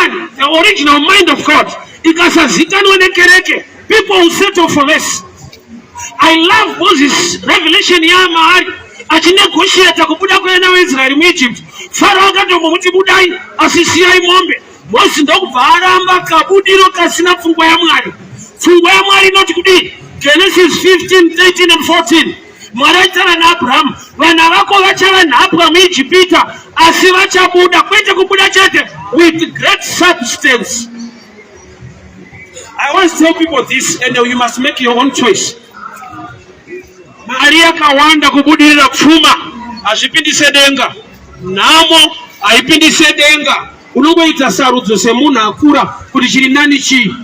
man, the original mind of God, ikasazikanwa nekereke, people will settle for less. I love Moses revelation ya mahali achinegotiate kubuda kwena wa Israeli mu Egypt. Farao akatombo kuti budai asisiyai mombe. Moses ndokubva aramba kabudiro kasina pfungwa ya Mwari. Pfungwa ya Mwari inoti kudii? Genesis 15, 13 and 14. Mwari aitaura naAbraham, vana vako vachava nhapwa muIjipita asi vachabuda, kwete kubuda chete, with great substance. I want to tell people this, and you must make your own choice. Mari yakawanda kubudirira pfuma azvipindise denga, nhamo haipindise denga. Unongoita sarudzo semunhu akura kuti chiri nani chii.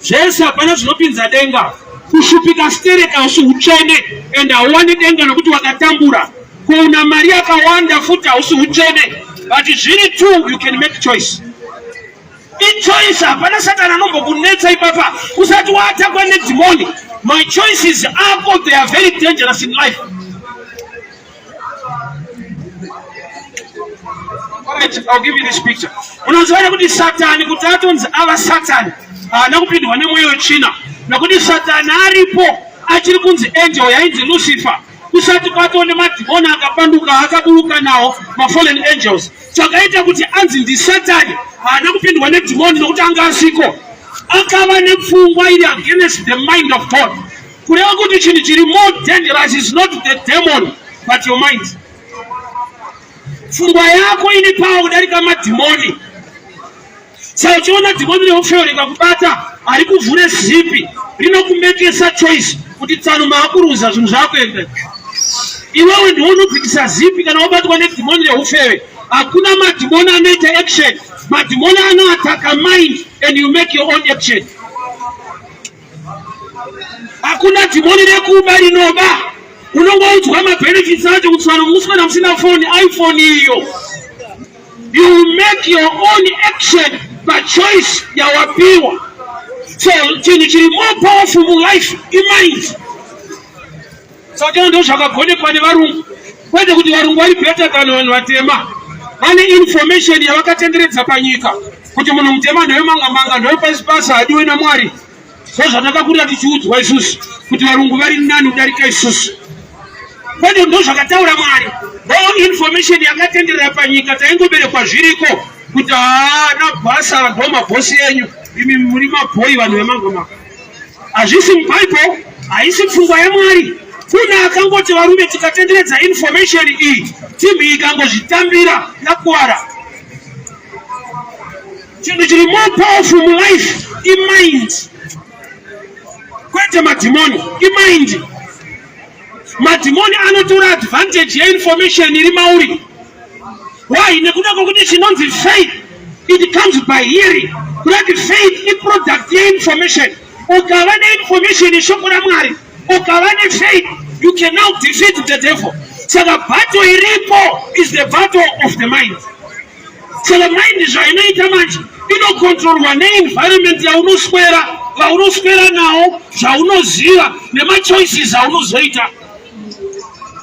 Zvese hapana zvinopinza denga. Kushupika stereka hausi utsvene, and hauwani denga nokuti wakatambura. Kuona mari yakawanda futi hausi utsvene, but zviri two, you can make choice. Choice hapana Satana anombokunetsa ipapa usati watakwa nedhimoni. My choices are they are very dangerous in life. Alright, I'll give you this picture. Unazoona kuti Satani kuti atonzi ava Satani nakupindwa nemweyo wechina nokuti Satani aripo achiri kunzi angel yainzi Lucifer. Kusati kwatone madhimoni akapanduka akaburuka nawo fallen angels. Chakaita kuti anzi ndi Satani nakupindwa nedhimoni nokuti anga asiko akava nepfungwa iri against the mind of God. Kureva kuti chinhu chiri more dangerous is not the demon but your mind. Pfungwa yako ine pawo kudarika madhimoni. Saka uchiona dhimoni reufeyo rikakubata ari kuvhure zipi rinokumekesa choice kuti tsanuma akuruza zvinhu zvako ende. Iwewe ndiwe unobvisa zipi kana wabatwa nedhimoni reufeyo. Hakuna madhimoni anoita action. Madhimoni anoataka mind and you make your own action. Hakuna dhimoni rekuba rinoba. Unongoudzwa mabenefits acho kuti vanhu musina musina phone iPhone iyo. You make your own action by choice yawapiwa. So chinhu chiri more powerful in life mind. Saka ndo zvakagonekwa nevarungu. Kwete kuti varungu vari better kana vanhu vatema. Vane information yavakatenderedza panyika kuti munhu mutema ndoyo manga ndoyo pasi hadiwe naMwari. So zvatakakurira tichiudzwa isusu kuti varungu vari nani kudarika isusu. Kwete ndo zvakataura Mwari. Ndo information yakatenderera panyika taingoberekwa zviriko kuti nabhasa ndo mabhosi enyu imi muri mabhoyi vanhu vemangoma. Hazvisi muBible, haisi pfungwa yaMwari. Kuna akangoti varume tikatenderedza information iyi timu ikangozvitambira yakuwara. Chinhu chiri more powerful in life mind. Kwete madhimoni mind. Madhimoni anotora advantage yeinformation iri mauri. Why? Nekuda kwokuti chinonzi faith, it comes by hearing. Kuti faith i product yeinformation. Ukava neinformation ishoko raMwari, ukava nefaith, you can now defeat the devil. So the battle iripo is the battle of the mind. So the mind is zvainoita manje inokontrolwa neenvironment yaunoswera, vaunoswera nawo, zvaunoziva nemachoices aunozoita.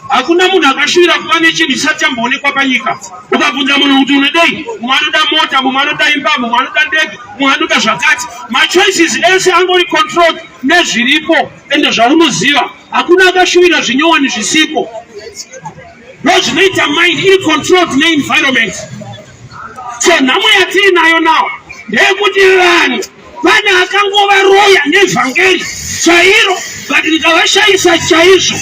Hakuna munhu akashuvira kuva nechinhu chisati chamboonekwa panyika. Ukabvunza munhu kuti unodei, mumwe anoda mota, mumwe anoda imba, mumwe anoda ndege, mumwe anoda zvakati. Machoices ese angori controlled nezviripo ende zvaunoziva. Hakuna akashuvira zvinyowani zvisipo. Ndo zvinoita mind iri controlled neenvironment. So nhamo yatiinayo nawo ndeyekuti vanhu pane akangovaroya nevhangeri chairo but rikavashayisa chaizvo.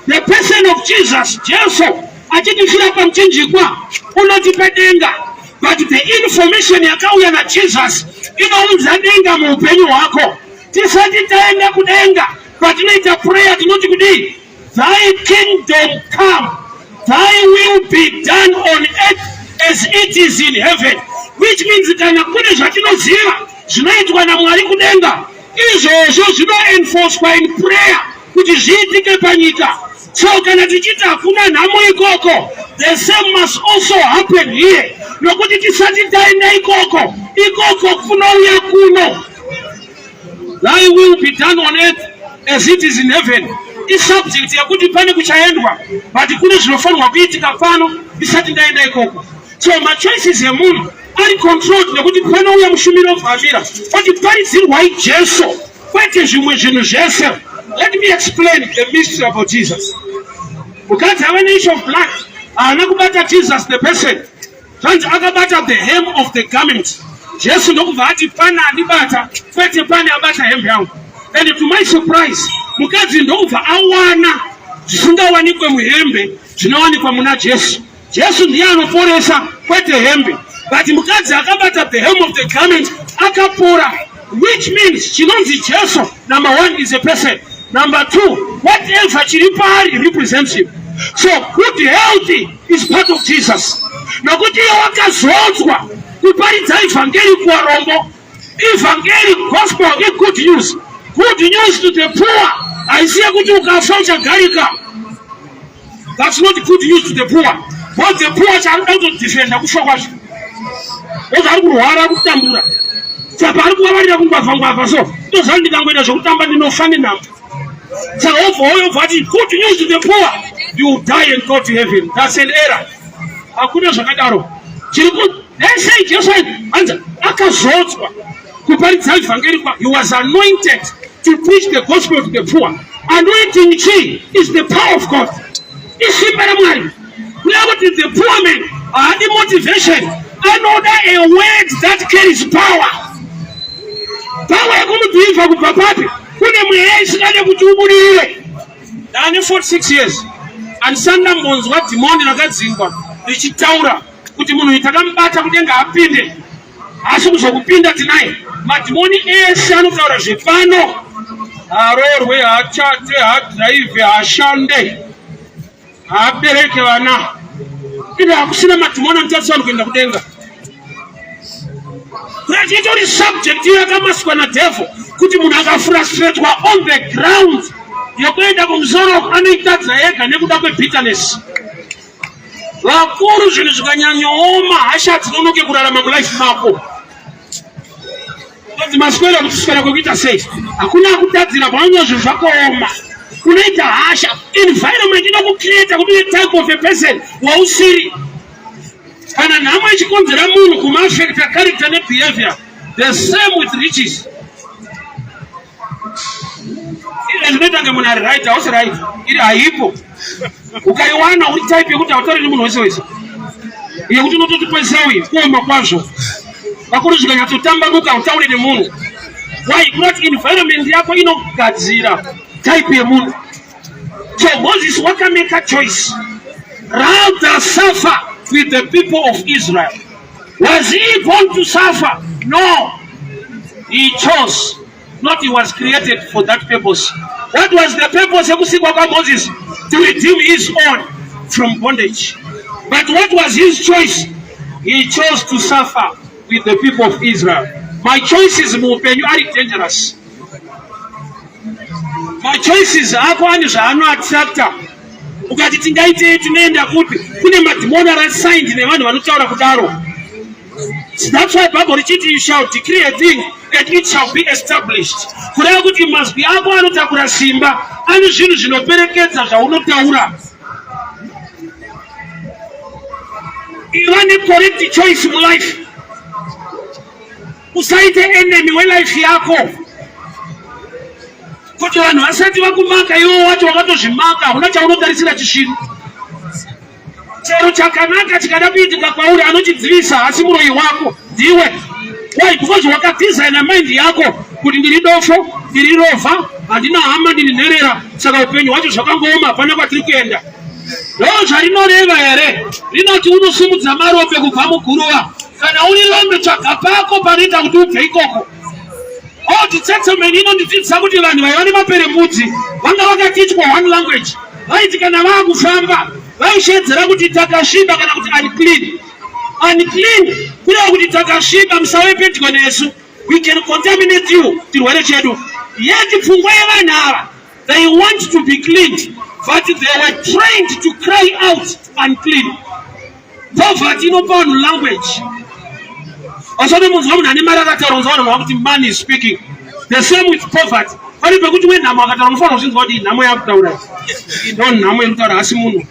The person of Jesus, Jesu, achitifira pamuchinjikwa unotipa denga, but the information yakauya naJesus inounza denga muupenyu hwako. Tisati taenda kudenga, patinoita prayer tinoti kudii? Thy kingdom come, thy will be done on earth as it is in heaven. Which means kana kune zvatinoziva zvinoitwa naMwari kudenga, izvozvo zvinoenforcwa in prayer kuti zviitike panyika. So kana tichita hakuna nhamo ikoko, the same must also happen here. Nokuti tisati taenda ikoko kunouya kuno. Thy will be done on earth as it is in heaven. I subject yakuti pane kuchaendwa, but kune zvinofanirwa kuitika pano tisati ndaenda ikoko. So my choices emunhu ari controlled nekuti pana uya mushumiri ovhamira wachiparidzirwai Jesu kwete zvimwe zvinhu zvese. Let me explain the mystery about Jesus. Mukadzi ave neissue of blood haana kubata Jesus the person, zvanzi akabata the hem of the garment. Jesu ndokubva ati pana andibata kwete pane abata hembe yangu. And to my surprise mukadzi ndokubva awana zvisingawanikwe muhembe zvinowanikwa muna Jesu. Jesu ndiye anoporesa kwete hembe, but mukadzi akabata the hem of the garment akapora, which means chinonzi Jesu number one is a person, number two whatever chiri paari represents him. So good health is part of Jesus. Nokuti iye wakazodzwa kuparidza evangeli kuvarombo. Evangeli gospel is good news. Good news to the poor. Haisiye kuti ukafa uchagarika. That's not good news to the poor. But the poor chaanoda kutodefenda kufa kwacho. Oza ari kurwara kutambura. Saka ari kuvavarira kungwavha so. Ndozva ndikangoita zvokutamba ndinofa nenhamo. Saka obva vati good news to the poor. You die and go to heaven. That's an error. Hakuna zvakadaro. They say Jesu anza akazodzwa kuparidza evangeli kwa. He was anointed to preach the gospel to the poor. Anointing chi is the power of God. Isimba la Mwari. Kuti the poor man had the motivation. Another a word that carries power. Power yakumudziva kubva papi. Kune mweya isikade kuti ubudire. Ndane 46 years. Andisanda mbonzwa dhimoni rakadzingwa richitaura kuti munhu takamubata kudenga apinde, asi kuzokupinda tinaye. Madhimoni ese anotaura zvepano, haroorwe, hachate, hadhiraivhe, hashande, habereke vana. Inde hakusina madhimoni anotarisana kuenda kudenga. Kuchitori subject yakamaswa nadevil kuti munhu akafrustratwa on the ground yokuenda kumusoro anoitadza yega nekuda kwebitterness. Vakuru zvinhu zvikanyanyooma hasha dzinonoke kurarama mulife mako. Kuti maswera kuti kuswera kwekuita sei. Hakuna kutadzira pavanonyo zvinhu zvakaoma. Kunoita hasha. Environment inokucreata kuti uve type of a person wausiri. Kana nhamo ichikonzera munhu kumaafecta character nebehavior. The same with riches. Zvinoita kunge munhu ari right, hausi right. Iri haipo. Ukaiwana uri type yekuti hautauri nemunhu wese wese. Yekuti unototi pesa uye kuoma kwazvo. Vakuru zvikanyatsotamba hautauri nemunhu. Why? Kuti environment yako inogadzira type yemunhu. So Moses wakamake a choice. Rather suffer with the people of Israel. Was he born to suffer? No. He chose. Not he was created for that purpose. What was the purpose of Moses? To redeem his own from bondage. But what was his choice? He chose to suffer with the people of Israel. My choices muupenyu are dangerous. My choices hakwani zvaano attracta. Ukati tingaite tunoenda kuti kune madhimoni arasigned nevanhu vanotaura kudaro. That's why Bible richiti you shall decree a thing and it shall be established. Kureva kuti mazwi ako anotakura simba, ane zvinhu zvinoperekedza zvaunotaura. Iva ne correct choice in life. Usaite enemy welife yako. Kuti vanhu vasati vakumaka iwo wacho wakatozvimaka, huna chaunotarisira chishinu. Chero chakanaka chikada kuitika kwauri anochidzivisa asi muroyi wako ndiwe. Why? Because wakadesigna mind yako kuti ndiri dofo, ndiri rova, handina hama, ndiri nherera, saka upenyu hwacho zvakangooma hapana kwatiri kuenda. Ndo zvarinoreva here, rinoti unosimudza marope kubva muguruva. Kana uri lombe tsvaga pako panoita kuti ubve ikoko. Old Testament inondidzidzisa kuti vanhu vaiva nemaperembudzi vanga vakatitywa one language. Vaiti kana vaakufamba vaishedzera kuti takasviba kana kuti unclean. Unclean kureva kuti takasviba musave pedyo nesu. We can contaminate you tirwere chedu. Yet pfungwa yevanhu ava, they want to be clean, but they were trained to cry out unclean. Poverty inopa vanhu language. Asone munzwa munhu ane mari akataura unzwa vanhu vakuti man is speaking. The same with poverty. Pari pekuti wenhamo akataura unofanira kuzvinzwa kuti nhamo yakutaura. Ndo nhamo inokutaura asi munhu.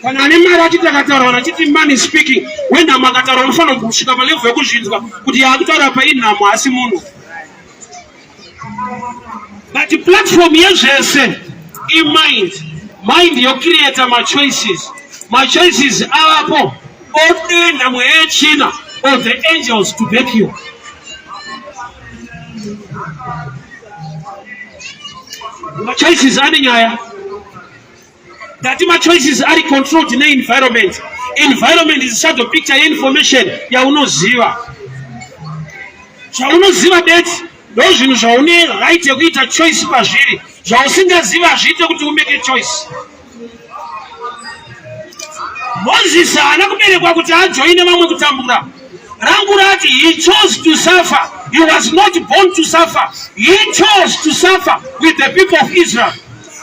kana ane mari achitakataura vanachiti money speaking wenhamo akataura unofanira kusvika palevhu yekuzvinzwa kuti yaakutaura painhamo asi munhu. But platform yezvese mind yocreata machoices avapo odenhamo yechina of the angels to back you. Machoices ane nyaya that machoices are controlled ne-environment. Environment is shadow picture information yaunoziva. Zvaunoziva beti ndo zvinhu zvaune right yekuita choice pazviri. Zvausingaziva hazviite kuti umeke choice. Moses haana kuberekwa kuti ajoine vamwe kutambura. Rangu rati he chose to suffer. He was not born to suffer. He chose to suffer with the people of Israel.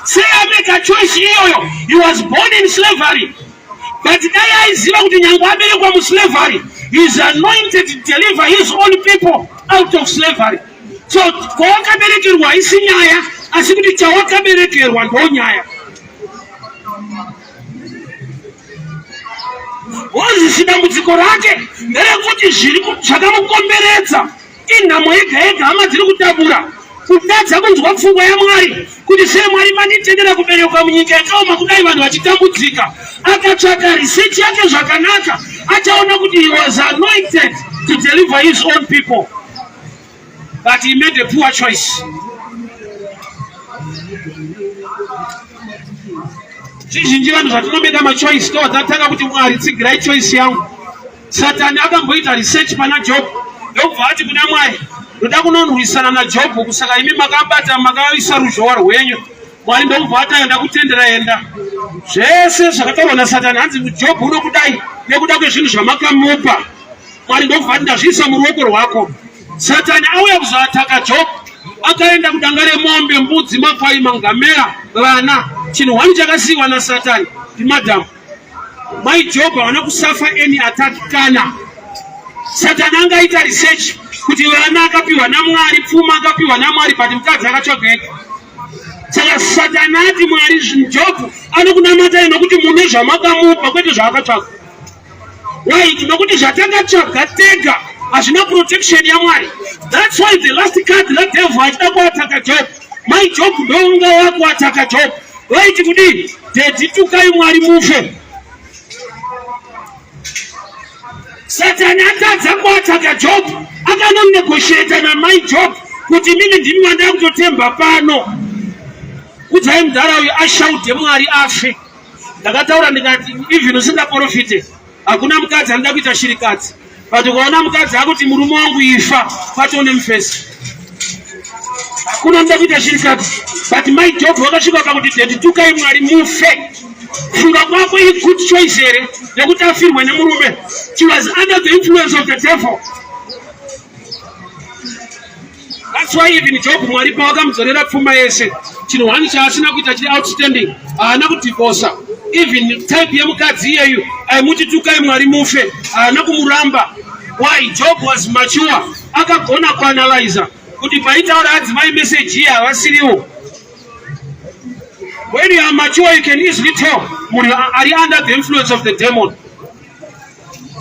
Say I make a choice iyoyo. He was born in slavery. But dai aiziva kuti nyangu aberekwa muslavery, he is anointed to deliver his own people out of slavery. So kwawakaberekerwa isi nyaya, asi kuti chawakaberekerwa ndo nyaya. Moses dambudziko rake nderekuti zvakamukomberedza inhamo yega yega hama dziri kutabura kutadza kunzwa pfungwa yaMwari kuti sei Mwari manditendera kuberekwa munyika yakaoma kudai vanhu vachitambudzika. Akatsvaka research yake zvakanaka, achaona kuti he was anointed to deliver his own people, but he made a poor choice. Zvizhinji vanhu zvatinomeda machoice ndo dzatanga kuti Mwari tsigirai choice yangu. Satani akamboita research pana Job ndobva ati kuna Mwari ndoda kunonwisana naJob kusaka imi makabata makaisa ruzhowa rwenyu. Mwari ndobva ati aenda kutendera enda zvese zvakataurwa naSatani hanzi Job unokudai nekuda kwezvinhu zvamakamupa. Mwari ndobva ati ndazviisa muruoko rwako. Satani auya kuzoataka Job, akaenda kudanga remombe, mbudzi, makwai, mangamera, vana. Chinhu wani chakasiyiwa naSatani ndi madhamu. Mai Job hawana kusafa any attack kana. Satani angaita research kuti vana akapiwa naMwari, pfuma akapiwa naMwari, but mukadzi akachogeka. Saka Satani ati Mwari Job anokunamatai nokuti mune zvamakamupa kwete zvaakatsvaga. Why? Nokuti zvatakatsvaga tega hazvina protection yaMwari. That's why the last card that devil achida kuataka Job, my Job ndonga wakuataka Job. Waiti kudini? Deditukai Mwari mufe. Satani atadza kuataka Job, akanonegotiate namai Job kuti mimi ndini wandava kutotemba pano. Kudzai mudhara uyu ashaudhe Mwari afe. Ndakataura ndikati even usingaprofite hakuna mukadzi anoda kuita shirikadzi. But ukaona mukadzi akuti murume wangu ifa patone mufesi, hakuna anoda kuita shirikadzi. But my Job wakasvika pakuti deditukai Mwari mufe. Funga kwako good choice here nekuti afirwe nemurume. She was under the influence of the devil. That's why even Job Mwari pawakamudzorera pfuma yese, chinhu wani chaasina kuita chiri outstanding, haana kudivorca. Even type yemukadzi iyeyu aimuti tukai Mwari mufe, haana kumuramba. Why? Job was mature, akagona kuanalyza kuti paitaura adzimai message here havasiriwo. When you are mature, you can easily tell munhu ari under the influence of the demon.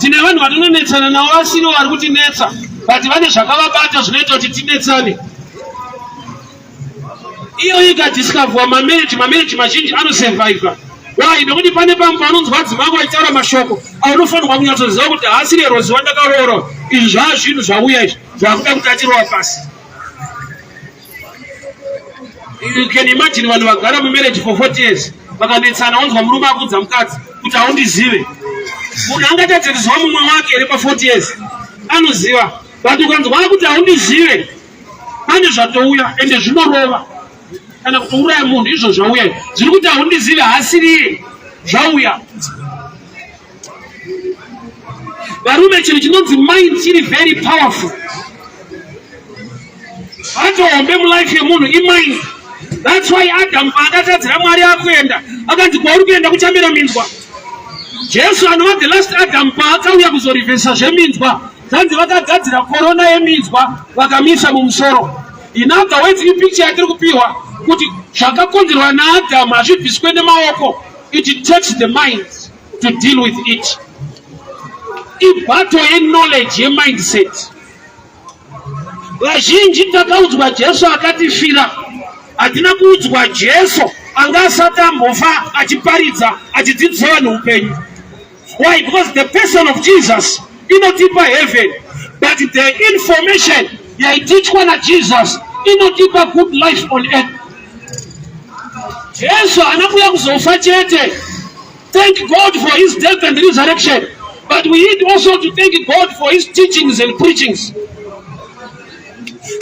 Tine vanhu vatinonetsana navo vasiriwo vari kutinetsa, but vane zvakavabata zvinoita kuti tinetsane. Iyo ikadiscoverwa mamarriage mazhinji anosurviva. Why? Nokuti pane pamwe panonzwa adzimai vaitaura mashoko aunofanirwa kunyatsoziva kuti haasi lero zuva ndakaroora, izvi zvava zvinhu zvauya izvi zvakuda kuti achirowa pasi. You can imagine vanhu vagara mumarriage for 40 years vakanetsana, wanzwa murume akudza mukadzi kuti haundizive. Munhu angatadze kuziva mumwe wake here pa40 years, anoziva. But ukanzwa kuti haundizive, pane zvatouya ende zvinorova. Kana kutouraya munhu izvo zvauya, zviri kuti haundizive haasiriye zvauya. Varume chinhu chinonzi mind chiri very powerful. Hatohombe mulife yemunhu imind. That's why Adam akatadzira Mwari akuenda, akanzi kwauri kuenda kuchamira minzwa. Jesu anova the last Adam paakauya kuzorivhesa zveminzwa, zanzi vakagadzira korona yeminzwa vakamisa mumusoro. In other words, ipicture yatiri kupiwa kuti zvakakonzerwa naAdamu hazvibviswe nemaoko, it takes the mind. to deal with it. Ibattle in knowledge, a mindset. Vazhinji takaudzwa Jesu akatifira, hatina kuudzwa Jesu angasati ambofa achiparidza achidzidzisa vanhu upenyu. Why? Because the person of Jesus inotipa heaven, but the information yaiteachwa naJesus inotipa good life on earth. Jesu anakuya kuzofa chete. Thank God for his death and resurrection, but we need also to thank God for his teachings and preachings.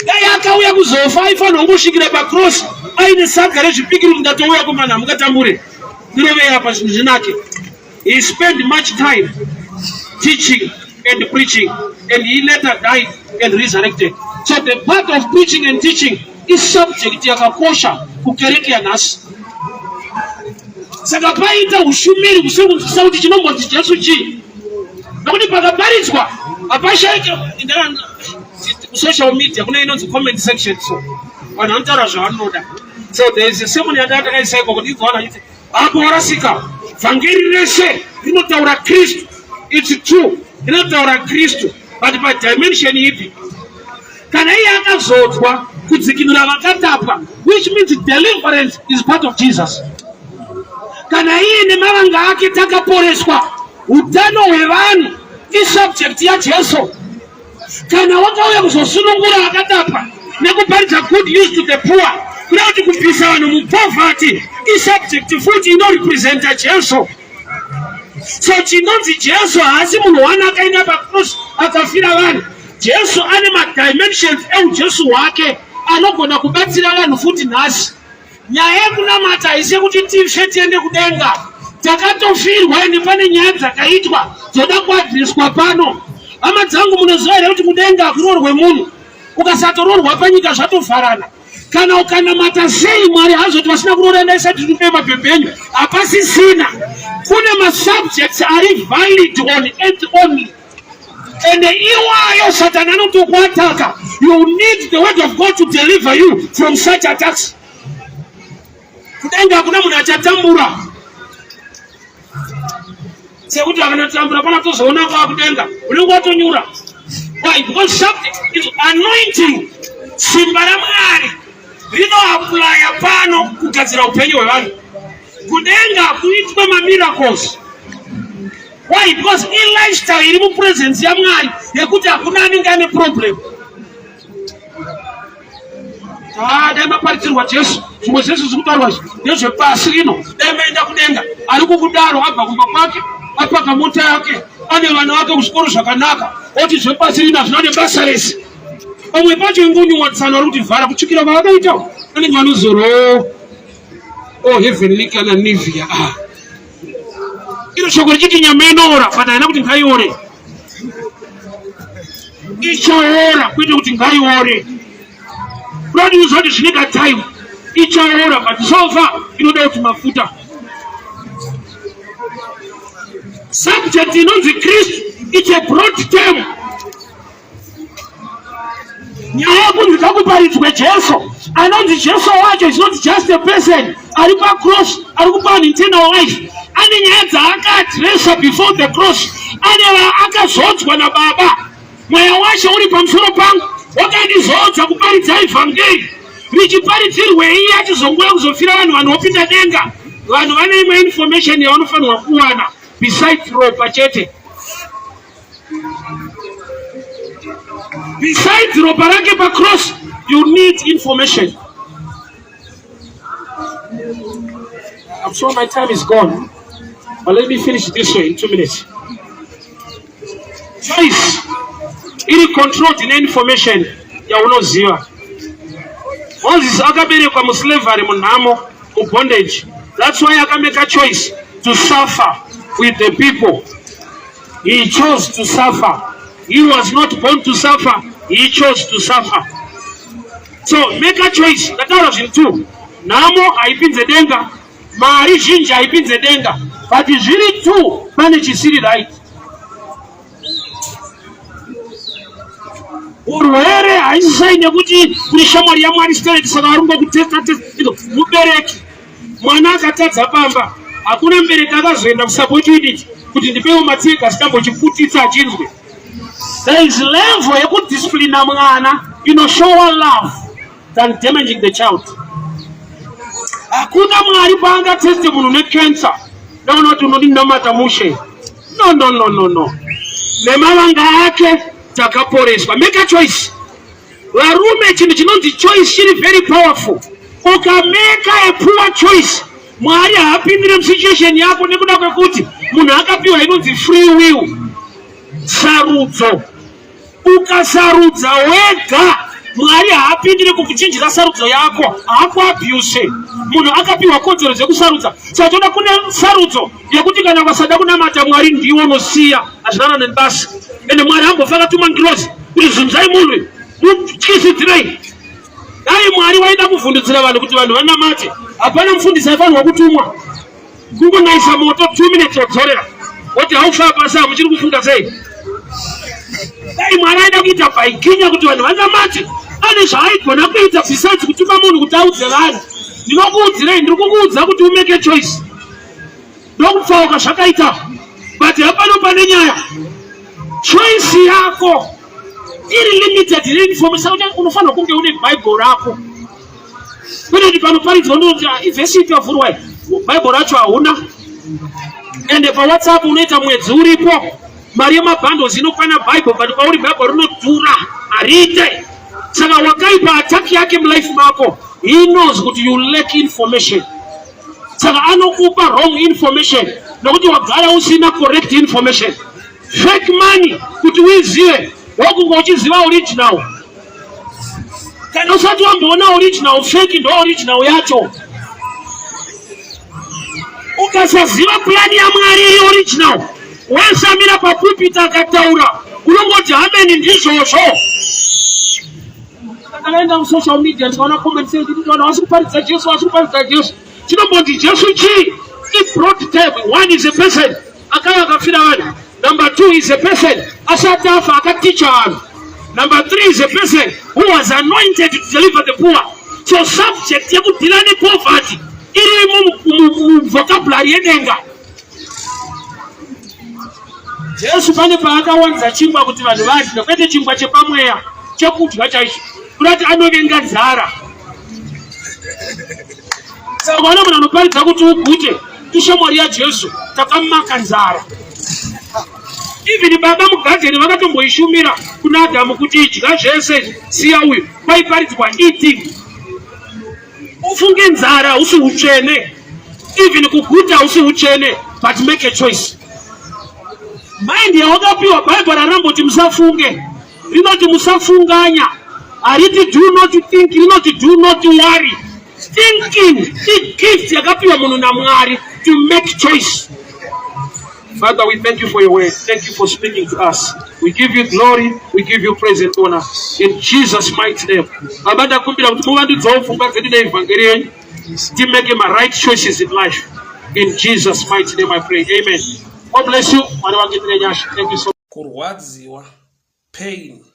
Dai akauya kuzofa ifana ungosvikira pacross aine saka rezvipikiri kungatouya kumana mukatambure ndiroveya pazvinhu zvinake. He spent much time teaching and preaching, and he later died and resurrected. So the part of preaching and teaching is subject yakakosha kukereke yanhasi. Saka paita ushumiri kusekunzwisa kuti chinombonzi Jesu chii, nokuti pakaparidzwa hapashaika social media kuna inonzi comment section, so vanhu vanotaura zvavanoda. So there is a sermon yandakaisaiko kuti idzowana iti apo warasika vhangeri reshe rinotaura Kristu. It's true, rinotaura Kristu, but pa dimension ipi? Kana iye akazodzwa kudzikinura vakatapwa, which means deliverance is part of Jesus. Kana iye nemavanga ake takaporeswa, utano hwevanhu isubject yaJesu. Kana wakauya kuzosunungura vakatapwa nekuparidza good news to the poor, kuda kuti kubvisa vanhu mupoverty isubject futi inorepresenta Jesu. So chinonzi Jesu haasi munhu wani akaenda pacross akafira vanhu. Jesu ane madimensions eujesu hwake anogona kubatsira vanhu futi nhasi. Nyaya yekunamata haisi yekuti tife tiende kudenga. Takatofirwa ende pane nyaya dzakaitwa dzoda kuadhiriswa pano. Hama dzangu munoziva here kuti kudenga hakuroorwe munhu. Ukasatoroorwa panyika zvatovharana. Kana ukanamata sei Mwari hazoti vasina kuroora ndaisa titupe mapembenyu. Hapasisina. Kune masubjects ari valid on earth only. And iwayo Satan anotokuataka. You need the word of God to deliver you from such attacks. Kudenga kuna munhu achatambura. Sekuti akanatambura pana tozoona kwakudenga. Unenge watonyura. Why? Because something is anointing. Simba raMwari rinoaplaya pano kugadzira upenyu hwevanhu. Kudenga kuitwa mamiracles. Why? Because in lifestyle iri mupresence yaMwari yekuti hakuna anenge ane problem. Dai maparidzirwa Jesu, zvimwe zvese zvirikutaurwa ndezvepasi ino. Dai maenda kudenga, ari kukudaro abva kumba kwake, apaka mota yake, ane vana vake kuzvikoro zvakanaka, oti zvepasi ino hazvina nebasa rese. Pamwe pacho ingonyuwatsana ari kuti vhara kusvikira vavakaita anenge vanozoro heavenly kana Nivea. Iro shoko richiti nyama inoora, but haina kuti ngaiore. Ichaora kwete kuti ngaiore. Brother, you said it's nigga time. Ichaora, but so far, inoda kuti mafuta. Subject inonzi Kristu, it's a broad term. Nyaya yekuti takuparidzwe Jesu. Anonzi Jesu wacho is not just a person. Ari pacross, ari kupa an internal life. Ane nyaya dzaakadresa before the cross. Ane akazodzwa naBaba. Mweya wacho uri pamusoro pangu. Wakandizodza kuparidza evhangeri. Richiparidzirwe iye achizongoya kuzofira vanhu vanopinda denga. Vanhu vane imwe information yavanofanirwa kuwana besides ropa chete. Besides ropa rake pacross, you need information. I'm sure my time is gone, but let me finish this way in 2 minutes. Choice. Iri controlled in information yaunoziva. Moses akaberekwa muslavery munhamo, bondage. That's why akamake a choice to suffer with the people. He chose to suffer. He was not born to suffer. He chose to suffer. So make a choice. That was him too. Namo haipinze denga. Mari zhinji haipinze denga. But zviri tu pane chisiri right. Urwere haisai nekuti kune shamwari yaMwari straight saka varumba kutesta mubereki. Mwana akatadza pamba. Hakuna mbereki akazoenda kusubordinate kuti ndipewo matsika asikambochiputitsa achinzwe. There is level yekudiscipline mwana show love than damaging the child. Hakuna mwari panga teste munhu necancer ndaona kuti unodinamata mushe. No. Nemavanga ake takaporeswa. Make a choice. Varume chinhu chinonzi choice chiri very powerful. Ukameka a poor choice, mwari haapindire musituation yako nekuda kwekuti munhu akapiwa inonzi free will. Sarudzo. Ukasarudza wega, mwari haapindire kukuchinjira sarudzo yako, haakuabuse. Munhu akapiwa kodzero dzekusarudza. Saka toda kune sarudzo yekuti kana vasada kunamata mwari ndiwo unosiya, hazvinana nebasa. Ende mwari hambofaka akatuma ngirozi kuti zunzai munhu mutyisidzirei. Dai mwari waida kuvhundutsira vanhu kuti vanhu vanamate, hapana mufundisi aifanirwa kutumwa. Kungonaisa moto 2 minutes yodzorera. Woti haufa basi hamuchiri kufunga sei. Dai mwari aida kuita baikinya kuti vanhu vanamate, ane zvaaigona kuita besides kutuma munhu kuti audze vanhu. Ndinokuudzirei, ndiri kukuudza kuti umeke choice. Ndokupfauka zvakaita. But hapano pane nyaya. Choice yako iri limited information kuti unofanira kunge une Bible rako. Kuti panoparidzwa ndoti ivhesi yavhurwa Bible racho hauna. Ende paWhatsApp unoita mwedzi uripo. Mari yemabhandles inokwana Bible but pauri Bible rinodhura harite. Saka wakaipa attack yake mlife mako. He knows that you lack information. Saka anokupa wrong information. Nokuti wagara usina correct information. Fake money kuti uizive. Wakunga uchiziva original. Kana usati wamboona original, fake ndo original yacho. Ukasaziva plan ya mwari original, wasamira papulpit akataura, unongoti amen ndizvozvo. Akaenda social media ndikaona comment saying kuti vanhu vasikuparidza Jesu. Chinomboti Jesu chi? He brought them. One is a person akauya akafira vanhu. Number 2 is a person asati afa akateacha vanhu. Number 3 is a person who was anointed to deliver the poor. So subject yekudhila nepoverty iri vocabulary yedenga. Jesu pane paakawanza chingwa kuti vanhu vadye, kwete chingwa chepamweya chekudya chaicho, kuti anovenga nzara. Saka ukaona munhu anoparidza kuti ugute ishamwari yaJesu, takamaka nzara. Even baba mugadheni vakatomboishumira kuna Adamu kuti idya zvese siya uyu, vaiparidzwa eating. Ufunge nzara usi utsvene. Even kuguta usi utsvene, but make a choice. Mind yawakapiwa Bible raramboti musafunge, rinoti musafunganya. Hariti do not think, rinoti do not worry. Thinking, the gift yakapiwa munhu naMwari to make choice. Father, we thank you for your word. Thank you for speaking to us. We give you glory. We give you praise and honor. In Jesus' mighty name. Abanda kumbira kuti muvandudzawo pfungwa dzedu neevhangeri to make my right choices in life. In Jesus' mighty name I pray. Amen. God bless you. Thank you so much. Kurwadziwa, pain,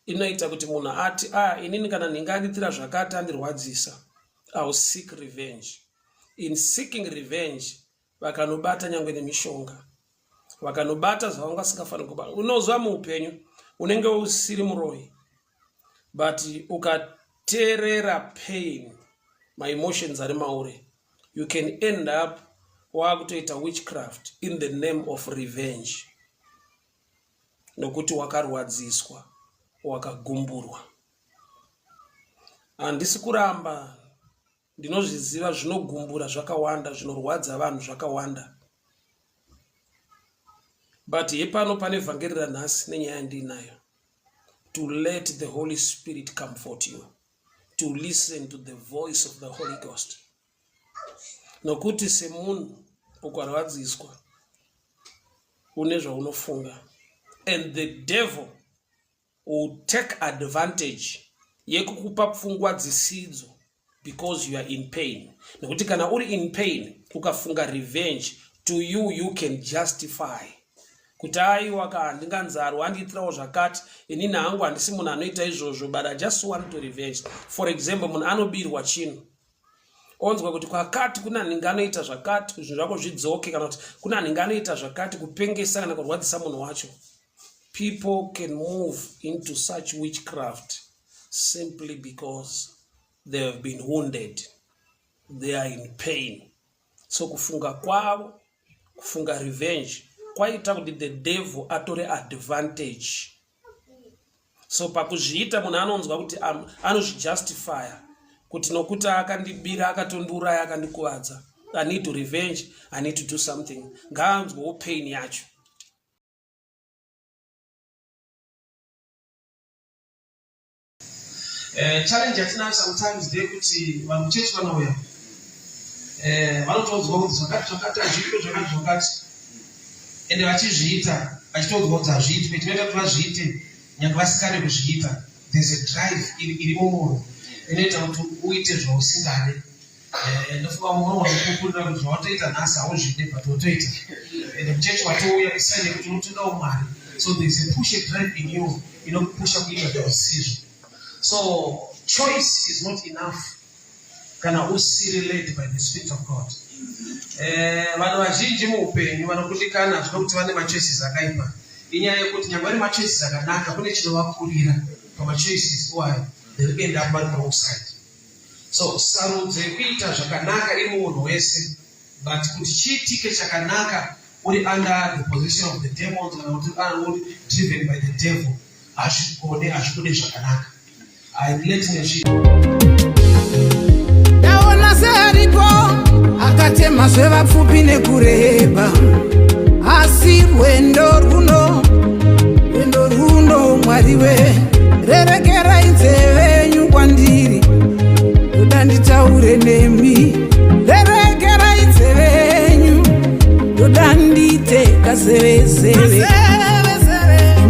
inoita kuti munhu ati inini kana ndingaitira zvakati andirwadzisa, I will seek revenge. In seeking revenge, vakanobata nyangwe nemishonga, vakanobata zvavanga singafanira kubata. Unozwa muupenyu unenge usiri muroyi, but ukateerera pain, my emotions ari mauri, you can end up wakutoita witchcraft in the name of revenge. Nokuti wakarwadziswa, wakagumburwa. Handisi kuramba, ndinozviziva zvinogumbura zvakawanda, zvinorwadza vanhu zvakawanda. But hepano pane vhangeri ranhasi nenyaya ndinayo. To let the Holy Spirit comfort you. To listen to the voice of the Holy Ghost. Nokuti semunhu ukarwadziswa une zvaunofunga, and the devil will take advantage yekukupa pfungwa dzisidzo because you are in pain. Nokuti kana uri in pain ukafunga revenge, to you can justify kuti aiwa ndinganzaro andiitirawo zvakati, inini hangu handisi munhu anoita izvozvo, but I just want to revenge. For example, munhu anobirwa chinhu, onzwa kuti kwakati kuna ninga anoita zvakati zvinhu zvako zvidzoke, kana kuti kuna ninga anoita zvakati kupengesa kana kurwadzisa munhu wacho. People can move into such witchcraft simply because they have been wounded. They are in pain. So kufunga kwavo, kufunga revenge, kwaita kuti the devil atore advantage. So pakuzviita munhu anonzwa kuti anozvijustify kuti nokuti akandibira akatonduraya akandikuvadza, I need to revenge, I need to do something. Ngaanzwewo pain yacho. Challenge yatina sometimes de kuti vanhu chechi vanouya vanotoudzwa kuti zvakati hazviitwe zvakati ende vachizviita vachitoudzwa kuti hazviitwe tinoita kuti vazviite nyange vasikane kuzviita. There's a drive irimo munhu inoita kuti uite zvausingade. Ndofunga munhu wanokukurira kuti zvawatoita nhasi hauzvide but wotoita, ende muchechi watouya isaine kuti unotodawo Mwari. So there's a push, a drive in you inokupusha kuita zvausizvo. So choice is not enough kana usiri led by the Spirit of God. Vanhu vazhinji muupenyu vanokundikana zvinokuti vane machoices akaipa. Inyaya yekuti nyangwe vari machoices akanaka kune chinovakurira pamachoices iwayo, they end up vari wrong side. So sarudze kuita zvakanaka iri munhu wese, but kuti chiitike chakanaka uri under the position of the demons kana kuti uri driven by the devil, hazvikode zvakanaka. Daona searipo akatema zvevapfupi nekureba, asi rwendo runo Mwari we, rerekera inzeve yenyu kwandiri, ndoda nditaure nemi. Rerekera inzeve yenyu, ndoda ndiite kazevezeve.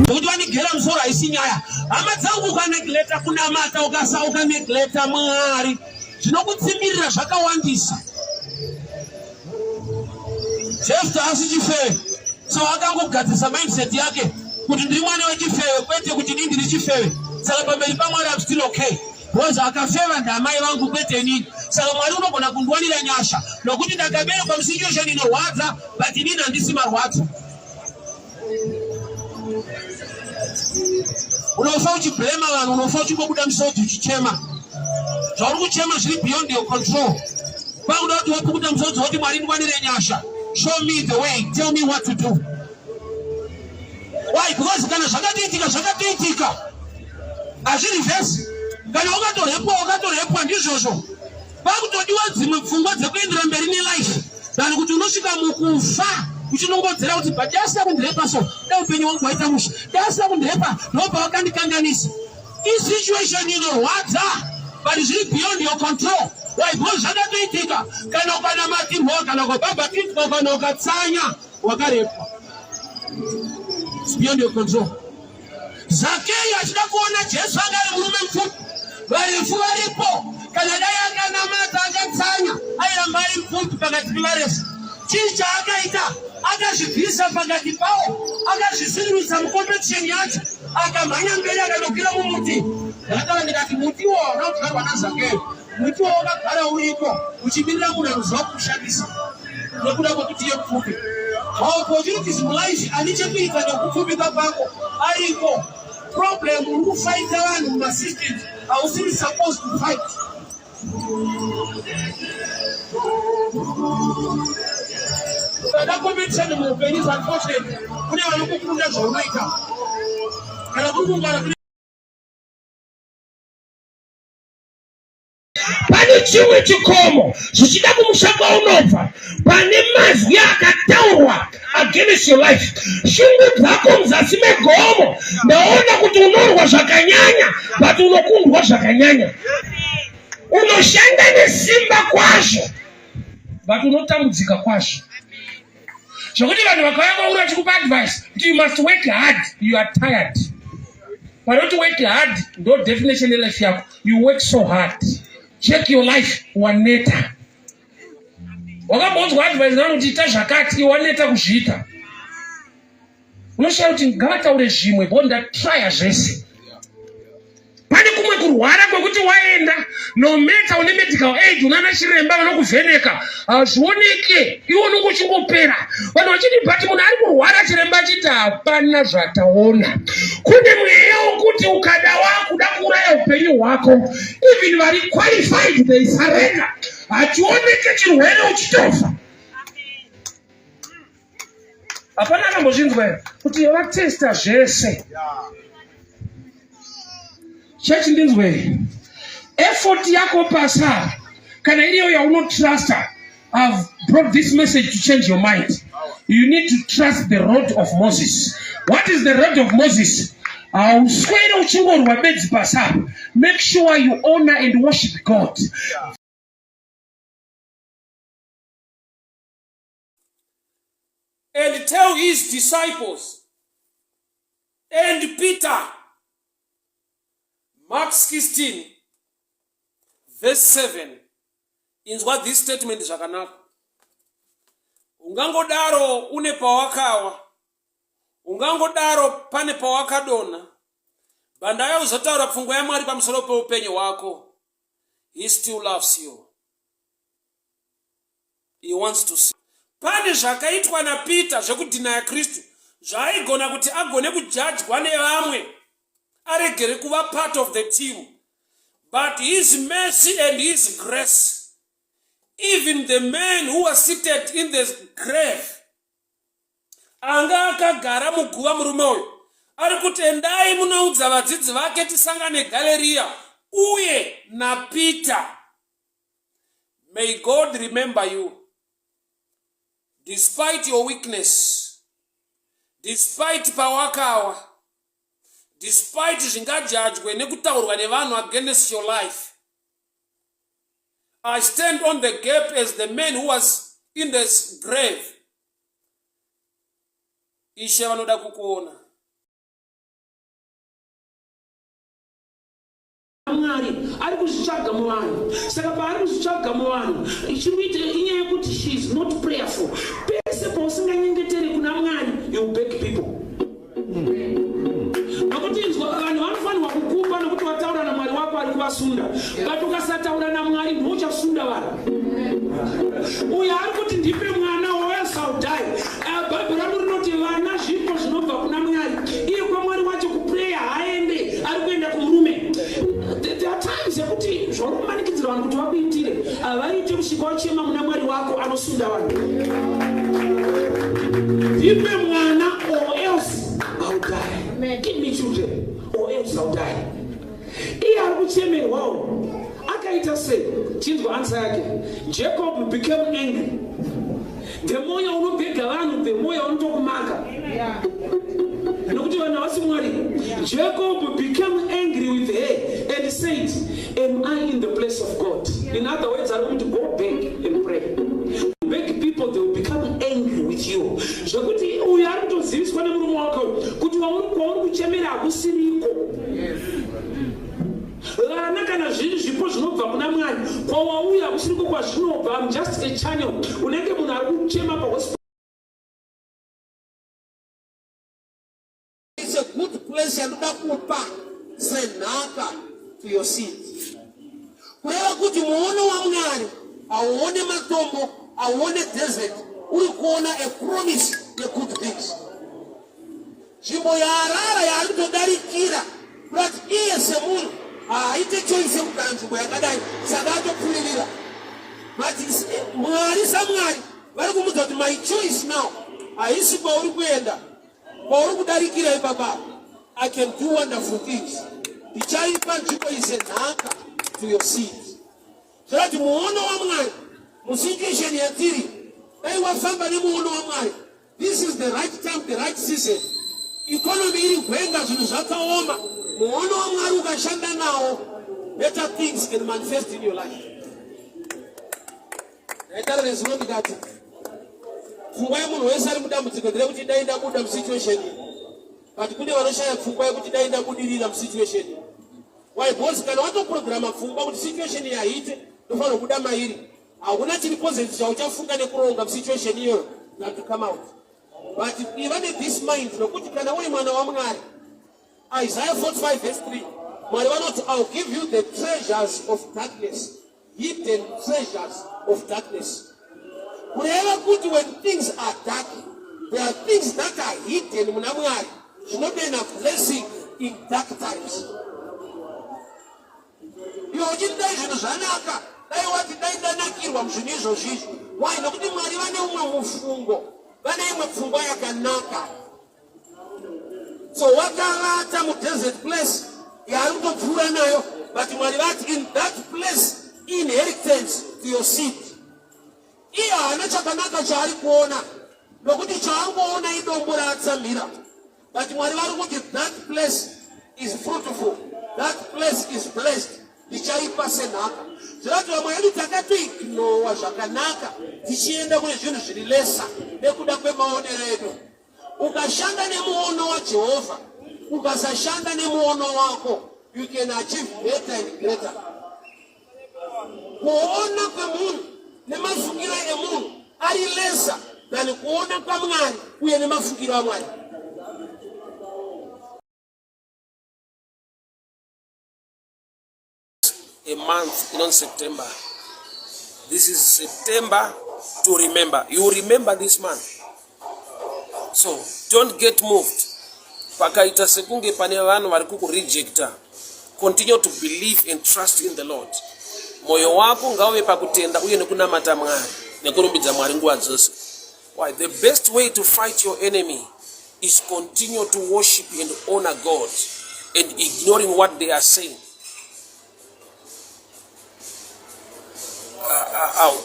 Kuti vanigera musoro haisi nyaya. Hama dzangu ukanegleta kunamata ukasauka negleta Mwari, zvinokutsimirira zvakawandisa. Jephthah hasi chifeve, so akangogadzisa mindset yake kuti ndiri mwana wechifeve kwete kuti ini ndiri chifeve. Saka pamberi paMwari I'm still okay. Because akafeva ndamai vangu kwete nini. Saka Mwari unogona kundiwanira nyasha nokuti ndakaberekwa musituation inorwadza but inini handisi marwadzo. Unofa uchiblema vanhu, unofa uchingobuda musodzi uchichema. Zvauri kuchema zviri beyond your control. Kwakuda kuti wapukuta musodzi woti Mwari ndiwanire nyasha. Show me the way, tell me what to do. Why? Because kana zvakatoitika. Hazviri vhesi. Kana ukatorepwa ndizvozvo. Kwakutodiwa dzimwe pfungwa dzekuendera mberi nelife. Dani kuti unosvika mukufa uchinongodzera kuti but dasina kundirepa so dai upenyu wangu waita musha, dasina kundirepa ndobva wakandikanganisa. Situation inorwadza but zviri beyond your control. Why? Because zvakatoitika. Kana ukanamatirwa kana ukabhabhatidzwa kana ukatsanya wakarepwa. It's beyond your control. Zakei achida kuona Jesu angari murume mupfupi, varefu varipo, kana dai akanamata akatsanya airamba ari mupfupi pakati pevarefu. Chii chaakaita? Akazvibvisa pakati pavo, akazvisiririsa mucompetition yacho, akamhanya mberi akanokwira mumuti. Ndakataura ndikati mutiwo unodyarwa naZakei, mutiwo wakagara uriko uchimirira munhu anoziva kuushandisa nekuda kwekuti iye mupfupi. Opportunities mulife ane chekuita nekupfupika kwako ariko. Problem uri kufaita vanhu mumasystems hausiri supposed to fight. Kada competition muupenyu is unfortunate. Kune vanokukunda zvaunoita. Kana kuri kungana pane chimwe chikomo zvichida kumusha kwaunobva, pane mazwi akataurwa against your life. Shungu dzako muzasi megomo, ndaona kuti unorwa zvakanyanya but unokundwa zvakanyanya. Unoshanda nesimba kwazvo but unotambudzika kwazvo. Zvokuti vanhu vakauya kwauri vachikupa advice kuti you must work hard, you are tired. But not work hard, ndo definition life yako. You work so hard. Check your life, waneta. Wakambonzwa advice nanu kuti ita zvakati, waneta kuzviita. Unoshauri kuti ngavataure zvimwe, bo ndatraya zvese. Pane kumwe kurwara kwekuti waenda no matter une medical aid unana chiremba vanokuvheneka hazvioneke iwe unenge uchingopera. Vanhu vachiti but munhu ari kurwara chiremba chiti hapana zvataona. Kune mweya wokuti ukada wakuda kuuraya upenyu hwako, even vari qualified they surrender. Hachioneke chirwere uchitofa. Hapana akambozvinzwa here kuti vatesta zvese. Church ndinzwe effort yako pasa kana iliyo ya unotrasta. I've brought this message to change your mind. You need to trust the rod of Moses. What is the rod of Moses? Uswere uchingorwa bedzi pasa. Make sure you honor and worship God. And tell his disciples and Peter, Mark 16 verse 7, inzwa this statement zvakanaka. Ungangodaro une pawakawa, ungangodaro pane pawakadona, bandaya uzotaura pfungwa yaMwari pamusoro peupenyu hwako. He still loves you. He wants to see. Pane zvakaitwa na Peter zvekudhinaya Kristu zvaigona kuti agone kujudgwa nevamwe aregere kuva part of the team, but his mercy and his grace, even the man who was seated in the grave, anga akagara muguva murume uyu ari kuti endai munoudza vadzidzi vake tisangane Galirea uye na Peter. May God remember you. Despite your weakness, despite pawakawa, despite zvingajajwe nekutaurwa nevanhu against your life, I stand on the gap as the man who was in this grave. Ishe vanoda kukuona. Mwari ari kuzvitsvaga muvanhu, saka paari kuzvitsvaga muvanhu chinoita inyaya yekuti she is not prayerful. Pese pausinganyengeteri kuna Mwari you beg people. Nokuti inzwa vanhu vanofanirwa kukupa nokuti wataura naMwari wako ari kuvasunda, but ukasataura naMwari ndochasunda vanhu. Uyo ari kuti ndipe mwana or else I'll die. Bhaibheri rinoti vana zvipo zvinobva kuna Mwari, iye kwaMwari wacho kupreya haende, ari kuenda kumurume. There are times yekuti zvanomanikidzira vanhu kuti vakuitire havaite kusvika wachema muna Mwari wako anosunda vanhu. Ndipe mwana or else I'll die. Give me children or else I'll die. Iye ari kuchemerwawo akaita sei? Chinzwa answer yake. Jacob became angry. The more yaunobhega vanhu, the more yaunotokumaka. Nokuti vanhu havasi Mwari. Jacob became angry with her and said, am I in the place of God? In other words, I want to go beg and pray. Beg people, they will become angry with you. Zvokuti uyo ari kutoziviswa nemurume wako kuti kwauri kuchemera hakusiriko. Vana kana zviri zvipo zvinobva kuna Mwari, kwawauya hakusiriko kwazvinobva. I'm just a channel. Unenge munhu ari kuchema pahospital. It's a good place yanoda kupa senhaka to your seed. Kureva kuti muono wa Mwari auone matombo, auone desert, uri kuona a promise ya good things. Nzvimbo yaarara yaari kutodarikira kuti iye semunhu haaite choice yekugara nzvimbo yakadai, saka atopfuririra. But Mwari saMwari vari kumudza kuti my choice now haisi kwauri kuenda, kwauri kudarikira ipapa. I can do wonderful things. Ndichaipa nzvimbo isenhaka to your seed. Zvati muono wa Mwari musituation yatiri, dai wafamba nemuono wa Mwari, this is the right time, the right season. Economy iri gwenga, zvinhu zvakaoma. Muono wa Mwari ukashanda nawo, better things can manifest in your life. Ndaitara nezino ndikati pfungwa yemunhu wese ari mudambudziko nderekuti dai ndabuda musituation iyi, but kune vanoshaya pfungwa yekuti dai ndabudirira musituation iyi. Why? Because kana watoprograma pfungwa kuti situation iyi haite ndofanira kubuda mairi, hakuna chiri positive chauchafunga nekuronga musituation iyoyo not to come out. But even in this mind, nokuti kana uri mwana wa Mwari, Isaiah 45 verse 3, Mwari vanoti, I'll give you the treasures of darkness, hidden treasures of darkness. Wherever good, when things are dark, there are things that are hidden. Munamwari, should not be a blessing in dark times. You are in the Zanaka. They want to die the Nakirwa Mshunizo Shish. Why not the Mariana Mufungo? Banema Fumbaya Kanaka. So what are the desert place? Yaruto Puranayo, but you are in that place inheritance to your seed. Iya anachakanaka chari kuona nokuti chaangoona idombora atsamira, but Mwari vari kuti that place is fruitful, that place is blessed, ichaipa senhaka. Zvinoita vamwe vedu takatoignowa zvakanaka tichienda kune zvinhu zviri lesa nekuda kwemaonero edu. Ukashanda nemuono waJehovha, ukasashanda nemuono wako, you can achieve better and greater. Kuona kwemunhu nemafungiro emunhu ari lesa than kuona kwaMwari uye nemafungiro aMwari. A month in September. This is September to remember. You remember this month. So don't get moved. Pakaita sekunge pane vanhu vari kukurejecta. Continue to believe and trust in the Lord. Moyo wako ngauve pakutenda uye nekunamata Mwari nekurumbidza Mwari nguva dzose. Why? The best way to fight your enemy is continue to worship and honor God and ignoring what they are saying.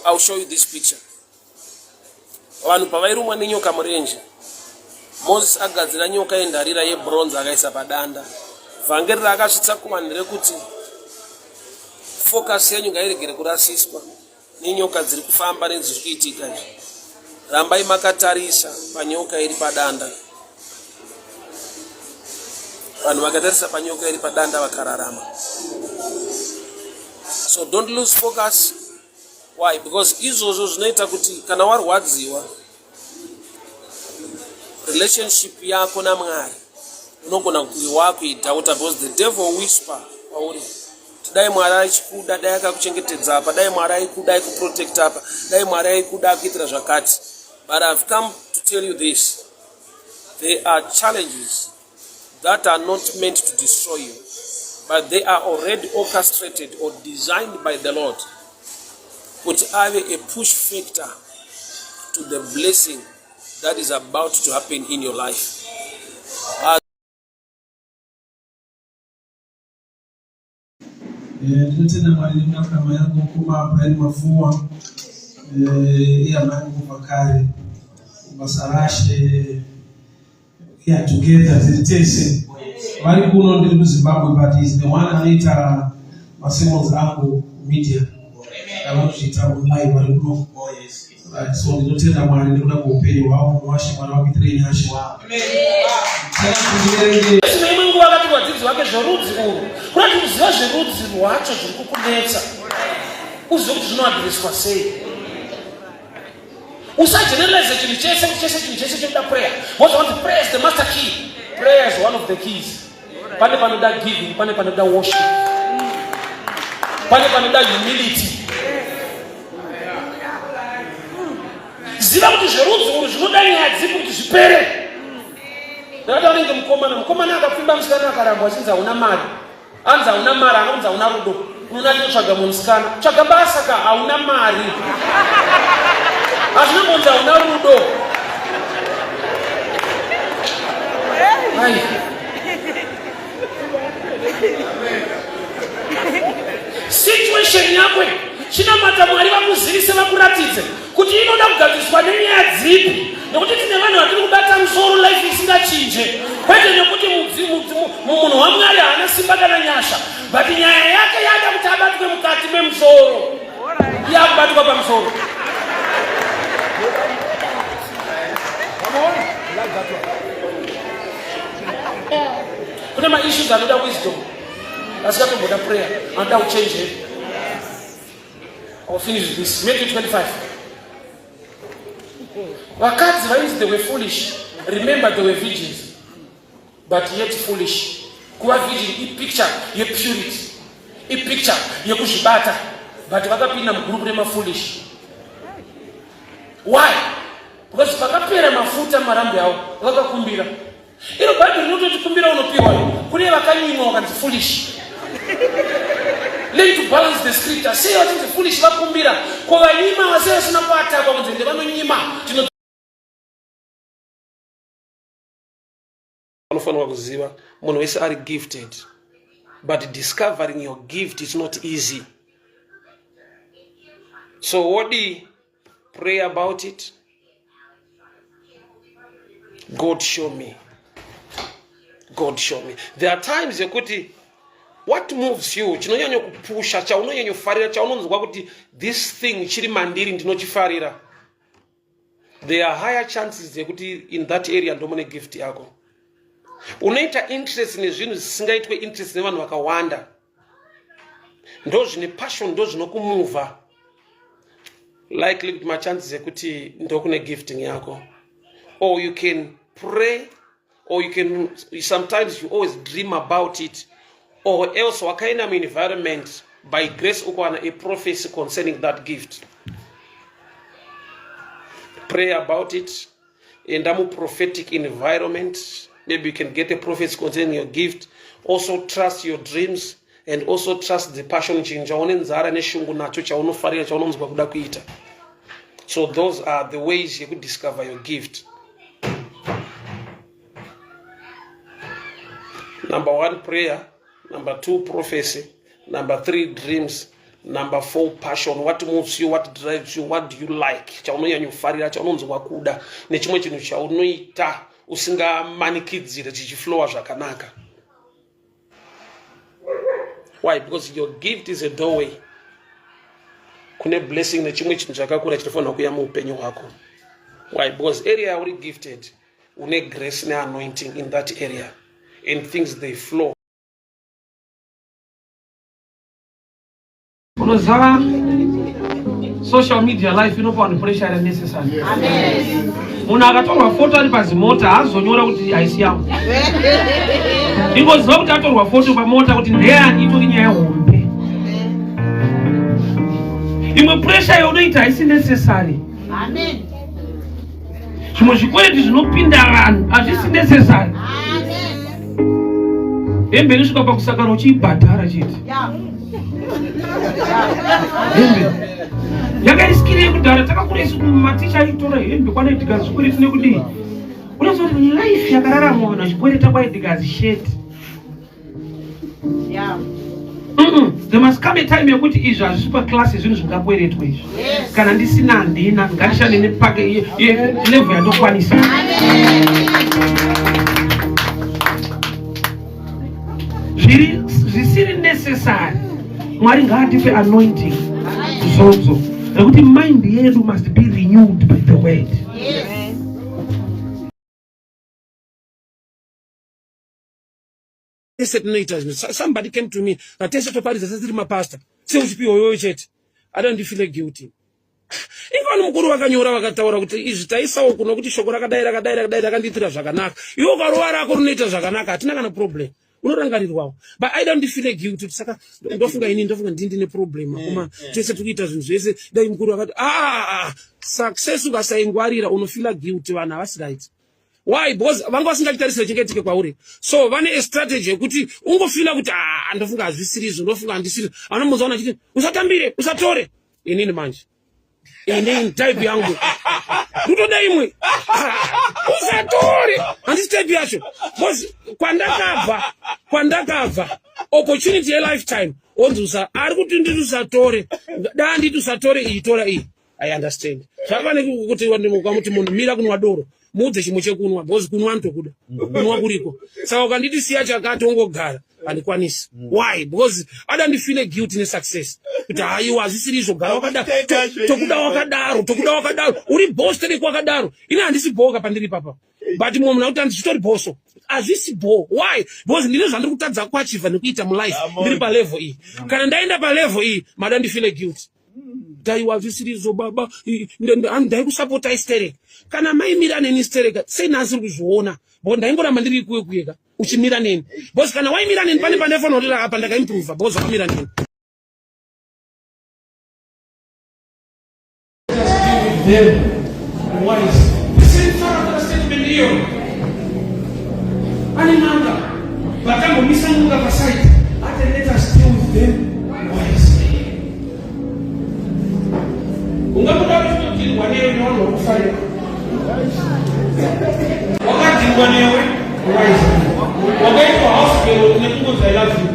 I'll show you this picture. Vanhu pavairumwa nenyoka murenje, Moses agadzira nyoka yendarira yebronze akaisa padanda. Vhangeri rakasvitsa kuvanhu rekuti focus yenyu ngairegere kurasiswa nenyoka dziri kufamba nedziri kuitika izvi. Rambai makatarisa panyoka iri padanda. Vanhu vakatarisa panyoka iri padanda vakararama. So don't lose focus. Why? Because izvozvo zvinoita kuti kana warwadziwa relationship yako naMwari unogona kuiwa kuidoubt, because the devil whisper pauri dai Mwari aichikuda, dai akakuchengetedza apa, dai Mwari aikuda aikuprotect apa, dai Mwari aikuda akuitira zvakati. But I've come to tell you this: there are challenges that are not meant to destroy you, but they are already orchestrated or designed by the Lord to have a push factor to the blessing that is about to happen in your life. Tena Mwari kama yangu kuma Brian Mafua ya mangu makari basarashe ya together zitese wali kuno ndi Zimbabwe, but is the one anaita Masimons Angu Media. I want to tell you why wali kuno. Right, so ndotenda Mwari ndikuda kuupeli wao washi mwana wa kitreni hashi wao. Mungu wakati wadzidzi wake zvorudzi urwu kurati kuziva zverudzi rwacho zviri kukunetsa, uzive kuti zvinoadhireswa sei. Usageneralize chinhu chese chinoda prayer. What want prayer is the master key. Prayer is one of the keys. Pane panoda giving, pane panoda worship, pane panoda humility. Ziva kuti zverudzi urwu zvinoda nyaya dzipi kuti zvipere. Ndakati unenge mukomana akapfimba musikana akaramba achinzi hauna mari. Anzi hauna mari, anonzi hauna rudo. Unoda kutsvaga musikana. Tsvaga basa ka hauna mari. Hazvina mbonzi hauna rudo. Hai. Situation yako chinamata Mwari vakuzivise vakuratidze kuti inoda kugadziswa nenyaya dzipi. Nekuti tine vanhu vatiri kubata musoro life isingachinje, kwete nekuti munhu waMwari haana simba kana nyasha, but nyaya yake yada kuti abatwe mukati memusoro, yakubatwa pamusoro. Kune maissues anoda wisdom, asikatomboda prayer, anoda kuchange it. I'll finish with this. Matthew 25. Wakati vainzi they were foolish, remember they were virgins, but yet foolish. Kuva virgin picture purity, picture yekuzvibata, but vakapinda mugroup remafoolish. Why? Because vakapera mafuta marambo yavo vakakumbira. Ino Bible rinototi kumbira unopiwa, kune vakanyimwa vakanzi foolish. Learn to balance the scripture. Say what is foolish vakumbira. Kwa vanyima wasea sina pata kwa mzende vanonyima. Unofanwa kuziva, munhu wese ari gifted. But discovering your gift is not easy. So what do you pray about it? God show me. God show me. There are times yekuti what moves you, chinonyanya kupusha, chaunonyanya kufarira, chaunonzwa kuti this thing chiri mandiri ndinochifarira. There are higher chances yekuti in that area ndomune gift yako. Unoita interest nezvinhu zvisingaitwe interest nevanhu vakawanda. Ndo zvine passion, ndo zvinokumuva. Likely my chances yekuti ndokune gifting yako. Or you can pray, or you can, sometimes you always dream about it, or else wakaenda mu environment by grace ukwana a prophecy concerning that gift. Pray about it. In a prophetic environment, maybe you can get a prophecy concerning your gift. Also trust your dreams, and also trust the passion change. So those are the ways you could discover your gift. Number 1, prayer. Number 2, prophecy. Number 3, dreams. Number 4, passion. What moves you? What drives you? What do you like? Chaunoyanyofarira chaunonzwa kuda nechimwe chinhu chaunoita usingamanikidzire chichiflowa zvakanaka. Why? Because your gift is a doorway. Kune blessing nechimwe chinhu chakakura chinofanira kuya muupenyu hwako. Why? Because area yauri gifted, une grace ne anointing in that area, and things they flow. Unoziva social media life inopa pressure unnecessary. Amen. Munhu akatorwa foto ari pazimota haazonyora kuti haisi yangu. Ingoziva kuti atorwa foto pamota kuti ndeyani itori nyaya hombe. Imwe pressure yaunoita haisi necessary. Amen. Zvimwe zvikwereti zvinopinda vanhu hazvisi necessary. Hembe inosvika pakusakara uchiibhadhara chete. Hembe yakaisikire kudhara takakura isu maticha aitora hembe kwanaidhikazi zvikwereti nekudii. Unozoti life yakararamwa vanhu zvikwereti kwaidhikazi sheti. There must come a time yekuti izvi hazvisi paclass zvinhu zvingakweretwa izvi. Kana ndisina handina ngandishande nepake level yandokwanisa. Zvisiri necessary. Mwari ngaatipe anointing zozo. Nekuti mind yedu must be renewed by the word. Somebody came to me, pastor. I don't feel guilty. Even mukuru wakanyora vakataura kuti izvi taisawo kuno kuti shoko rakadai rakanditira zvakanaka. Iwo karuwa rako runoita zvakanaka, hatina kana problem. Unorangarirwawo. But I don't feel guilty. Saka ndofunga ndine problem. Kuma tese tukuita zvinhu zvese dai mukuru wakati success ukasaingwarira unofeel guilty vana havasigaiti. Why? Because vanga vasingachitarisire chengetike kwauri. So vane a strategy yekuti ungofila kuti ndofunga hazvisirizo, ndofunga handisiri. Anomuzaona chiti usatambire, usatore. Inini manje. Inini type yangu. Ndotoda imwe. Usatore. Handisi type yacho. Because kwandakabva opportunity a lifetime. Onzusa ari kuti nditi usatore. Da nditi usatore itora iyi. I understand. Zvakane kuti kwamuti munhu mira kunwa doro. Mudze chimwe chekunwa, because kunwa ndokuda. Kunwa kuriko. Saka ukanditi siya chakati ongogara, handikwanisi. Why? Because I don't feel guilty in success. Kuti hayiwa hazvisirizo gara wakadaro. Tokuda wakadaro. Uri boss tiri kwakadaro. Ina handisi boka pandiri papa. But munhu nakuti handichitori boso. Hazvisi bo. Why? Because ndine zvandiri kutadza kuachiva nekuita mulife. Ndiri pa level iyi. Kana ndaenda pa level iyi, madandi feel guilty. Daiwa zvisirizo baba ndai kusapota hystereka kana mai mira neni hystereka sei nasi kuzviona bo ndaingoramba ndiri kuwe kuyeka uchimira nini? Boss kana waimira nini pane phone kuti apa ndaka improve boss wakamira nini? Them wise. The same father statement here. Animanga. Batango misanguka pasite. Ate let us deal with them wisely. Ungakuta kuti wanewe nono kufanya. Wakati wanewe wisely. Wakaitwa hospital nekungoza I love you.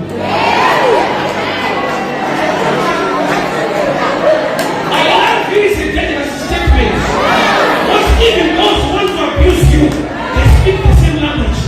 Even those who want to abuse you, they speak the same language.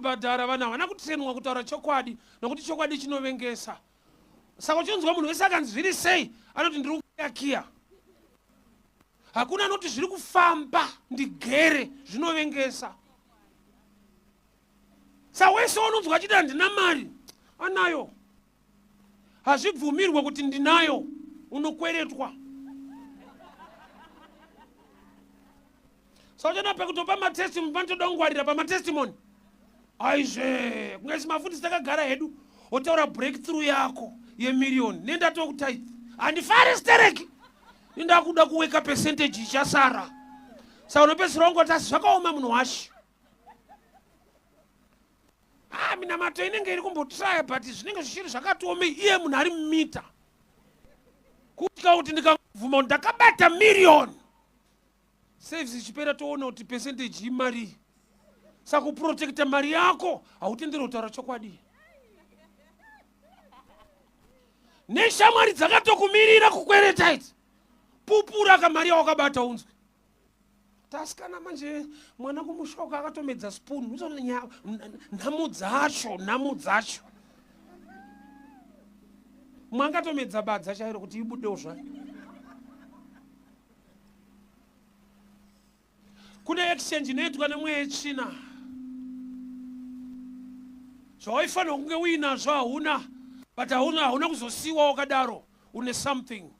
Badara vana vana kutsenwa kutaura chokwadi nokuti chokwadi chinovengesa. Saka chonzwa munhu wese akanzi zviri sei anoti ndiri kuyakiya. Hakuna anoti zviri kufamba ndigere zvinovengesa. Saka wese unonzwa achiti handina mari anayo. Hazvibvumirwe kuti ndinayo unokweretwa. Saka chona pekutopa matestimony panotoda kungwarira pamatestimony. Aizve kungasi mafundisi takagara hedu otaura breakthrough yako ye1,000,000 nenda tokutithe handifari stereki ndakuda kuweka percentage ichasara saka unopedzisira ungotasi zvakaoma munhu washi mina mato inenge iri kumbotraya but zvinenge zvichiri zvakatiomei iye munhu ari mumita kutya kuti ndikavhuma kuti ndakabata 1,000,000 saves ichipera toona kuti percentage imari. Saka kuprotecta mari yako hautenderi kutaura chokwadi. Neshamwari dzakatokumirira kukwereta idzi. Pupura kamari yako kabata unzwe. Tasikana manje mwana kumushoka akatomedza spoon. Uzonya namu dzacho. Mwanga tomedza badza chairo kuti ibudewo zvake. Kune exchange inoitwa nemweya yetsvina. Zvawaifanira kunge uinazvo hauna, but hauna kuzosiyiwa wakadaro une something.